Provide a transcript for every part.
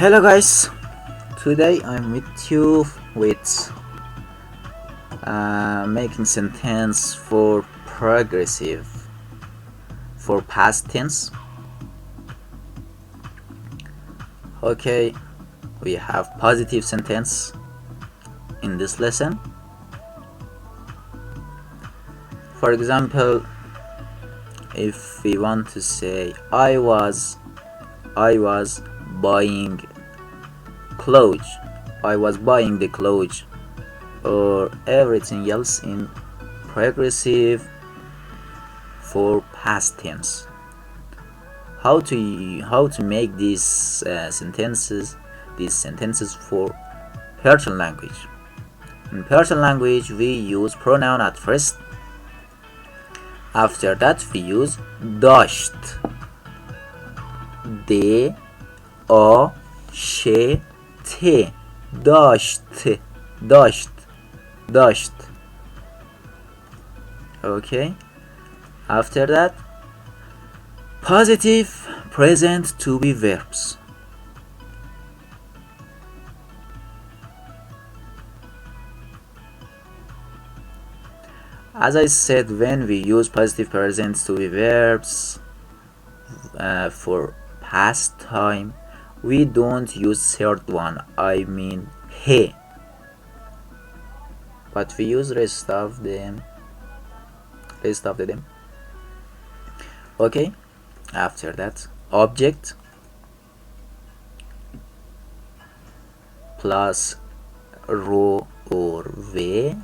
Hello guys, today I'm with you with making sentence for progressive for past tense. Okay, we have positive sentence in this lesson. For example, if we want to say I was buying clothes, I was buying the clothes, or everything else in progressive for past tense. How to make these sentences for Persian language. In Persian language we use pronoun at first. After that we use داشت د آ ش ت داشت. Okay, after that positive present to be verbs. As I said, when we use positive present to be verbs for past time, we don't use third one, I mean he, but we use rest of them. Okay, after that object plus ro or ve.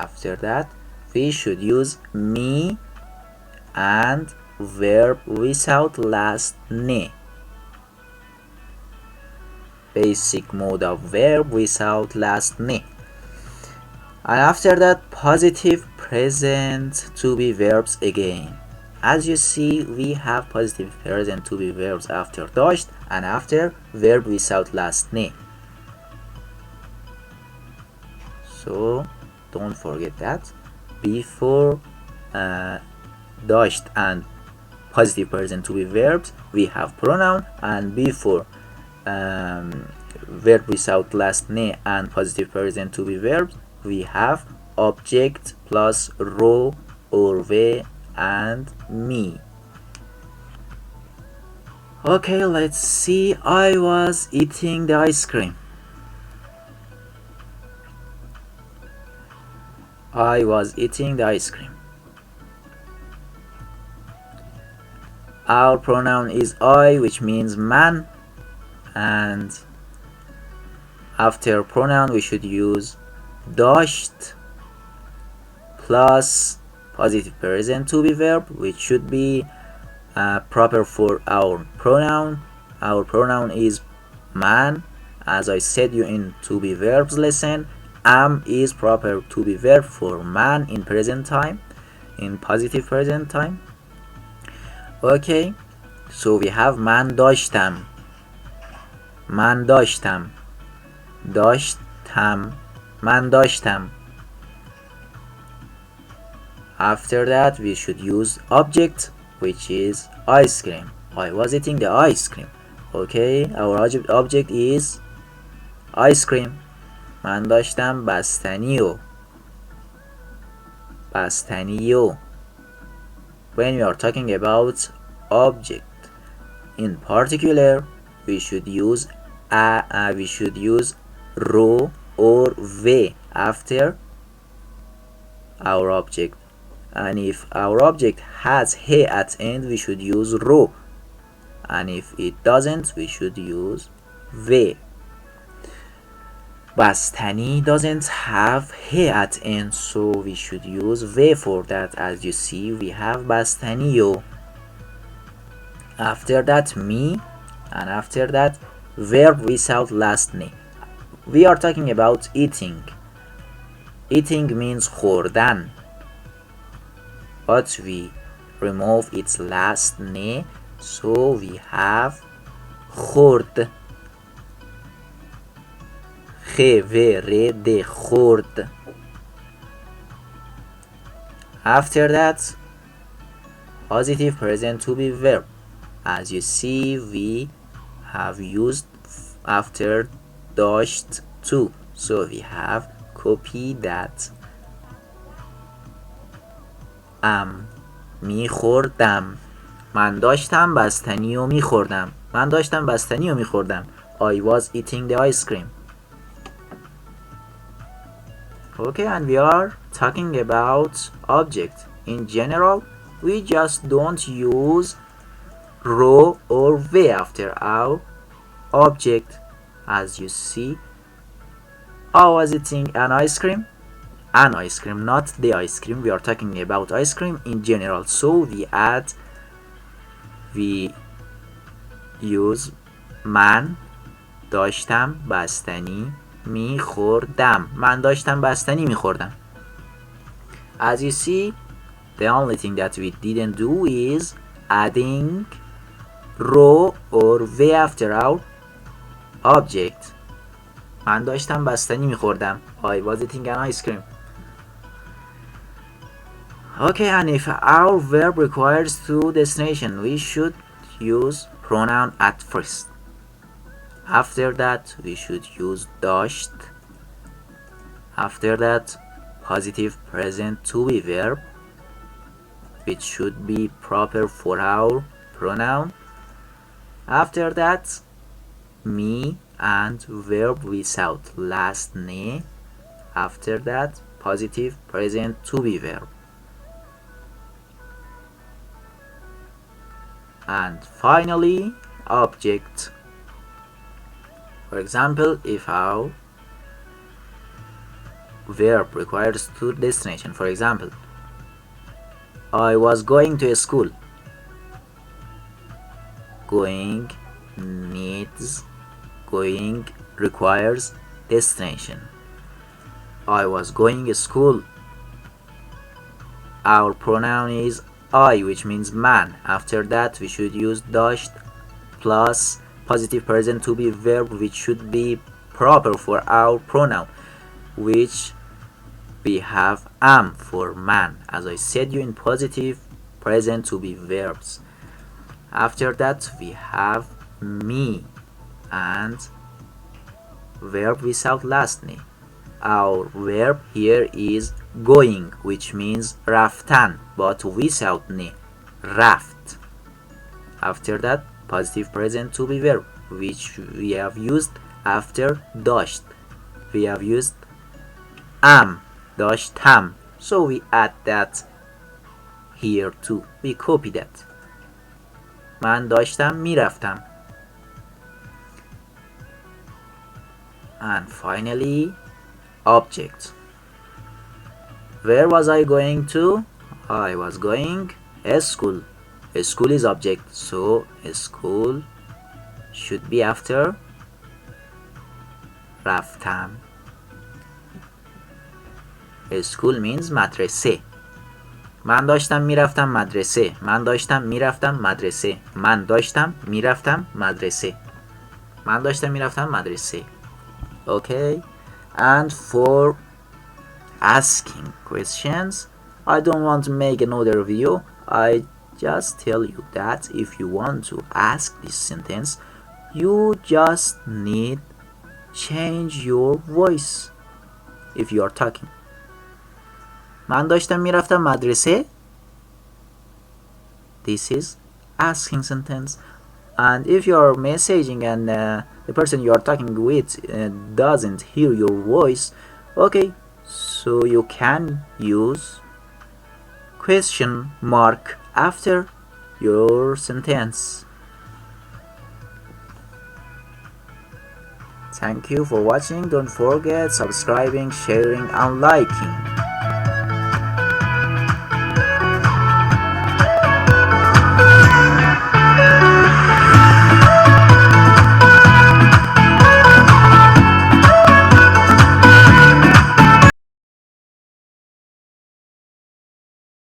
After that we should use me and verb without last ne, basic mode of verb without last ne. And after that positive present to be verbs again. As you see, we have positive present to be verbs after داشت and after verb without last ne. So don't forget that before داشت and positive present to be verbs we have pronoun, and before verb without last ne and positive present to be verbs we have object plus ro or ve and me. Okay, let's see. I was eating the ice cream. I was eating the ice cream. Our pronoun is I, which means man, and after pronoun we should use داشت plus positive present to be verb, which should be proper for our pronoun. Our pronoun is man. As I said you in to be verbs lesson, am is proper to be verb for man in present time, in positive present time. Okay, so we have من داشتم من داشتم. After that we should use object, which is ice cream. I was eating the ice cream. Okay, our object is ice cream. من داشتم بستنیو. When we are talking about object in particular we should use ro or ve after our object, and if our object has he at end we should use ro, and if it doesn't we should use ve. Bastani doesn't have he at end, so we should use ve for that. As you see, we have bastaniyo. After that me, and after that verb without last ne. We are talking about eating. Eating means خوردن, but we remove its last ne, so we have خورد. خ و ر د خورد. After that positive present to be verb. As you see, we have used after داشت to. So we have copy that. میخوردم. من داشتم بستنی و میخوردم. من داشتم بستنی و میخوردم. I was eating the ice cream. Okay, and we are talking about object. In general, we just don't use ro or v after our object. As you see, I was eating an ice cream. An ice cream, not the ice cream. We are talking about ice cream in general. So we use من داشتم بستنی میخوردم. من داشتم بستنی میخوردم. As you see, the only thing that we didn't do is adding ro or v after our object. من داشتم بستنی میخوردم. I was eating an ice cream. Okay, and if our verb requires two destination, we should use pronoun at first. After that, we should use داشت. After that, positive present to be verb, which should be proper for our pronoun. After that, me and verb without last ne. After that, positive present to be verb. And finally, object. For example, if our verb requires two destination, for example, I was going to school. Going requires destination. I was going to school. Our pronoun is I, which means man. After that, we should use داشت plus positive present to be verb, which should be proper for our pronoun, which we have am for man, as I said you, in positive present to be verbs. After that, we have me and verb without last name. Our verb here is going, which means رفتن, but without ne, رفت. After that, positive present to be verb, which we have used after داشت. We have used am, داشتم, so we add that here too. We copy that. من داشتم میرفتم. And finally, object. Where was I going to? I was going to school. A school is object, so a school should be after رفتم. A school means مدرسه. من داشتم میرفتم مدرسه. من داشتم میرفتم مدرسه. من داشتم میرفتم مدرسه. من داشتم میرفتم مدرسه. Okay, and for asking questions, I don't want to make another video. I just tell you that if you want to ask this sentence, you just need change your voice if you are talking. من داشتم میرفتم مدرسه. This is asking sentence. And if you are messaging and the person you are talking with doesn't hear your voice, okay, so you can use question mark after your sentence. Thank you for watching. Don't forget subscribing, sharing and liking.